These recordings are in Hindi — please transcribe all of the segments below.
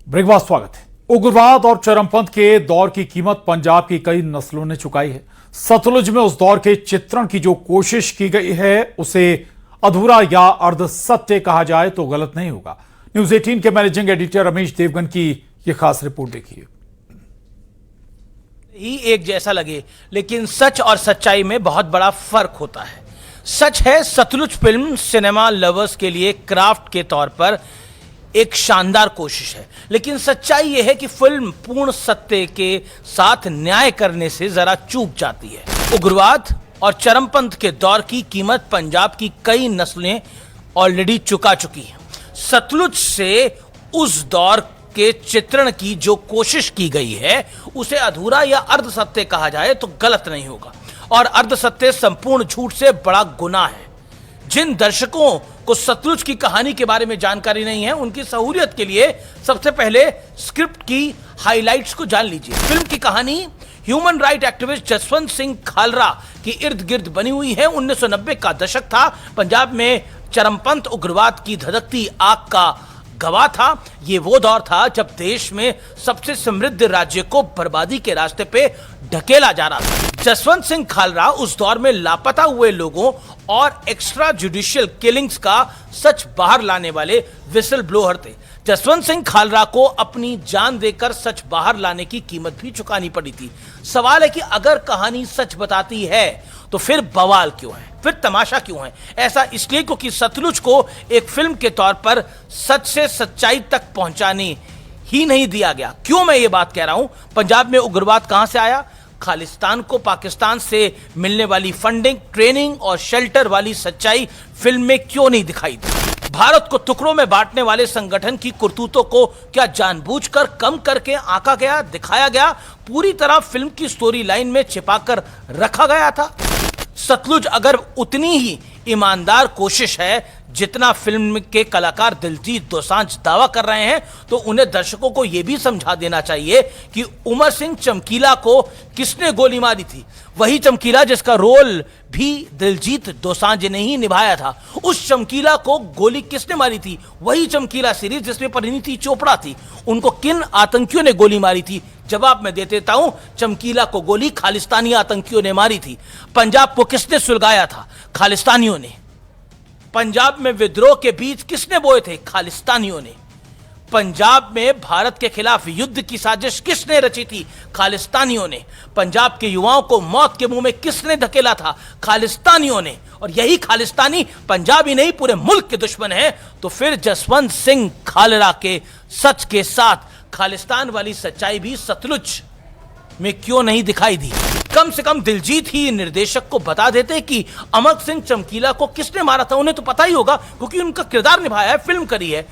ब्रेकफास्ट स्वागत है। उग्रवाद और चरमपंथ के दौर की कीमत पंजाब की कई नस्लों ने चुकाई है। सतलुज में उस दौर के चित्रण की जो कोशिश की गई है उसे अधूरा या अर्ध सत्य कहा जाए तो गलत नहीं होगा। न्यूज 18 के मैनेजिंग एडिटर रमेश देवगन की यह खास रिपोर्ट देखिए। ही एक जैसा लगे, लेकिन सच और सच्चाई में बहुत बड़ा फर्क होता है। सच है, सतलुज फिल्म सिनेमा लवर्स के लिए क्राफ्ट के तौर पर एक शानदार कोशिश है, लेकिन सच्चाई यह है कि फिल्म पूर्ण सत्य के साथ न्याय करने से जरा चूक जाती है। उग्रवाद और चरमपंथ के दौर की कीमत पंजाब की कई नस्लें ऑलरेडी चुका चुकी हैं। सतलुज से उस दौर के चित्रण की जो कोशिश की गई है उसे अधूरा या अर्ध सत्य कहा जाए तो गलत नहीं होगा, और अर्ध सत्य संपूर्ण झूठ से बड़ा गुनाह है। जिन दर्शकों को सतलुज की कहानी के बारे में जानकारी नहीं है, उनकी सहूलियत के लिए सबसे पहले स्क्रिप्ट की हाइलाइट्स को जान लीजिए। फिल्म की कहानी human right activist Jaswant Singh Khalra के इर्द गिर्द बनी हुई है। 1990 का दशक था। पंजाब में चरमपंथ उग्रवाद की धधकती आग का गवाह था। ये वो दौर था जब देश में सबसे समृद्ध राज्य को बर्बादी के रास्ते पे ढकेला जा रहा था। जसवंत सिंह खालरा उस दौर में लापता हुए लोगों और एक्स्ट्रा जुडिशियल किलिंग्स का सच बाहर लाने वाले विसल ब्लोअर थे। जसवंत सिंह खालरा को अपनी जान देकर सच बाहर लाने की कीमत भी चुकानी पड़ी थी। सवाल है कि अगर कहानी सच बताती है तो फिर बवाल क्यों है, फिर तमाशा क्यों है? ऐसा इसलिए क्योंकि सतलुज को एक फिल्म के तौर पर सच से सच्चाई तक पहुंचाने ही नहीं दिया गया। क्यों मैं ये बात कह रहा हूं? पंजाब में उग्रवाद कहां से आया? खालिस्तान को पाकिस्तान से मिलने वाली फंडिंग, ट्रेनिंग और शेल्टर वाली सच्चाई फिल्म में क्यों नहीं दिखाई दी? भारत को टुकड़ों में बांटने वाले संगठन की करतूतों को क्या जानबूझकर कम करके आंका गया, दिखाया गया, पूरी तरह फिल्म की स्टोरी लाइन में छिपाकर रखा गया था? सतलुज अगर उतनी ही ईमानदार कोशिश है जितना फिल्म के कलाकार दिलजीत दोसांझ दावा कर रहे हैं, तो उन्हें दर्शकों को यह भी समझा देना चाहिए कि उमर सिंह चमकीला को किसने गोली मारी थी। वही चमकीला जिसका रोल भी दिलजीत दोसांझ ने ही निभाया था। उस चमकीला को गोली किसने मारी थी? वही चमकीला सीरीज जिसमें परिणीति चोपड़ा थी। उनको किन आतंकियों ने गोली मारी थी? जवाब मैं दे देता हूं, चमकीला को गोली खालिस्तानी आतंकियों ने मारी थी। पंजाब को किसने सुलगाया था? खालिस्तानियों ने। पंजाब में विद्रोह के बीज किसने बोए थे? खालिस्तानियों ने। पंजाब में भारत के खिलाफ युद्ध की साजिश किसने रची थी? खालिस्तानियों ने। पंजाब के युवाओं को मौत के मुंह में किसने धकेला था? खालिस्तानियों ने। और यही खालिस्तानी पंजाब ही नहीं पूरे मुल्क के दुश्मन हैं। तो फिर जसवंत सिंह खालरा के सच के साथ खालिस्तान वाली सच्चाई भी सतलुज में क्यों नहीं दिखाई दी? कम से कम दिलजीत ही निर्देशक को बता देते कि अमर सिंह चमकीला को किसने मारा था। उन्हें तो पता ही होगा क्योंकि उनका किरदार निभाया है, फिल्म करी है।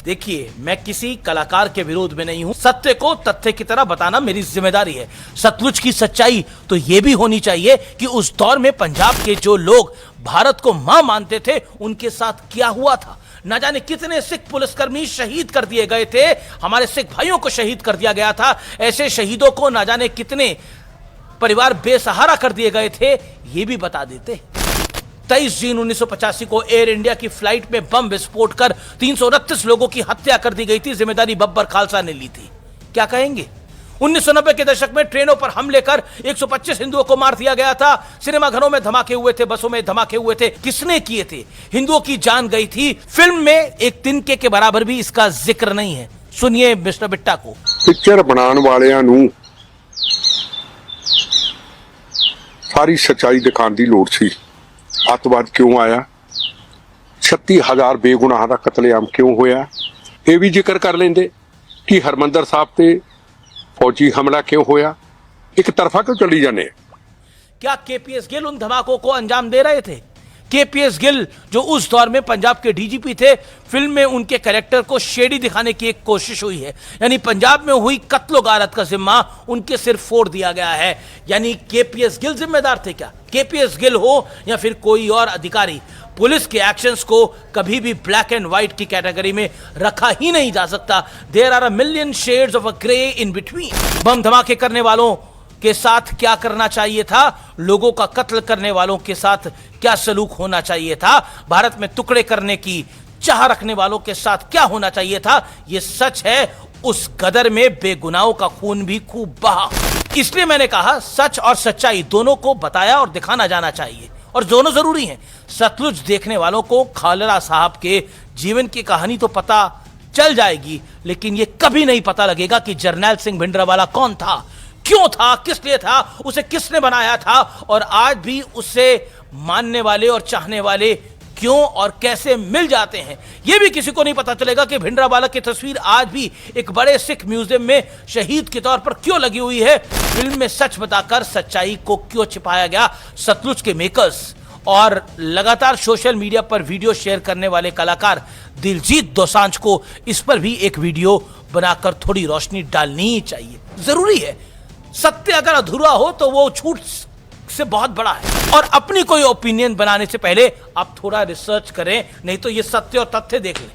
देखिए, मैं किसी कलाकार के विरोध में नहीं हूं। सत्य को तथ्य की तरह बताना मेरी जिम्मेदारी है। सतलुज की सच्चाई तो यह भी होनी चाहिए कि उस दौर में पंजाब के जो लोग भारत को मां मानते थे उनके साथ क्या हुआ था। न जाने कितने सिख पुलिसकर्मी शहीद कर दिए गए थे। हमारे सिख भाइयों को शहीद कर दिया गया था। ऐसे शहीदों को न जाने कितने परिवार बेसहारा कर दिए गए थे, ये भी बता देते। 23 जून 1985 को एयर इंडिया की फ्लाइट में बम विस्फोट कर 329 लोगों की हत्या कर दी गई थी। जिम्मेदारी बब्बर खालसा ने ली थी। क्या कहेंगे? 1990 के दशक में ट्रेनों पर हमले कर 125 हिंदुओं को मार दिया गया था। सिनेमाघरों में धमाके हुए थे, बसों में धमाके हुए थे। किसने किए थे? हिंदुओं की जान गई थी। फिल्म में एक तिनके के बराबर भी इसका जिक्र नहीं है। सुनिए मिस्टर बिट्टा को। पिक्चर बनाने वालियां नूं सारी सच्चाई दिखाने की लोड़ सी। अतवाद क्यों आया? 36,000 बेगुनाह का कतलेआम क्यों होया? ये भी जिक्र कर लेंदे कि हरमंदर साहब ते फौजी हमला क्यों होया? एक तरफा क्यों चली जाने? क्या केपीएस गिल उन धमाकों को अंजाम दे रहे थे? केपीएस गिल जो उस दौर में पंजाब के डीजीपी थे, फिल्म में उनके कैरेक्टर को शेडी दिखाने की एक कोशिश हुई है। यानी पंजाब में हुई कत्लो गारत का जिम्मा उनके सिर फोड़ दिया गया है। यानी केपीएस गिल जिम्मेदार थे क्या? केपीएस गिल हो या फिर कोई और अधिकारी, पुलिस के एक्शंस को कभी भी ब्लैक एंड व्हाइट की कैटेगरी में रखा ही नहीं जा सकता। There are a million shades of a grey in between. बम धमाके करने वालों के साथ क्या करना चाहिए था? लोगों का कत्ल करने वालों के साथ क्या सलूक होना चाहिए था? भारत में टुकड़े करने की चाह रखने वालों के साथ क्या होना चाहिए था? यह सच है। उस गदर में बेगुनाहों का खून भी खूब बहा। इसलिए मैंने कहा सच और सच्चाई दोनों को बताया और दिखाना जाना चाहिए, और दोनों जरूरी हैं। सतलुज देखने वालों को खालरा साहब के जीवन की कहानी तो पता चल जाएगी, लेकिन यह कभी नहीं पता लगेगा कि जरनैल सिंह भिंडरावाला कौन था, क्यों था, किस लिए था, उसे किसने बनाया था, और आज भी उसे मानने वाले और चाहने वाले क्यों और कैसे मिल जाते हैं। यह भी किसी को नहीं पता चलेगा कि भिंडरावाला की तस्वीर आज भी एक बड़े सिख म्यूजियम में शहीद के तौर पर क्यों लगी हुई है। फिल्म में सच बताकर सच्चाई को क्यों छिपाया गया। सतलुज के मेकर्स और लगातार सोशल मीडिया पर वीडियो शेयर करने वाले कलाकार दिलजीत दोसांझ को इस पर भी एक वीडियो बनाकर थोड़ी रोशनी डालनी ही चाहिए, जरूरी है। सत्य अगर अधूरा हो तो वो झूठ से बहुत बड़ा है। और अपनी कोई ओपिनियन बनाने से पहले आप थोड़ा रिसर्च करें, नहीं तो ये सत्य और तथ्य देख लें,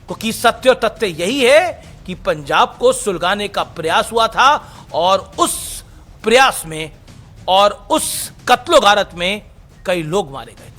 क्योंकि सत्य और तथ्य यही है कि पंजाब को सुलगाने का प्रयास हुआ था, और उस प्रयास में और उस कत्लो गारत में कई लोग मारे गए।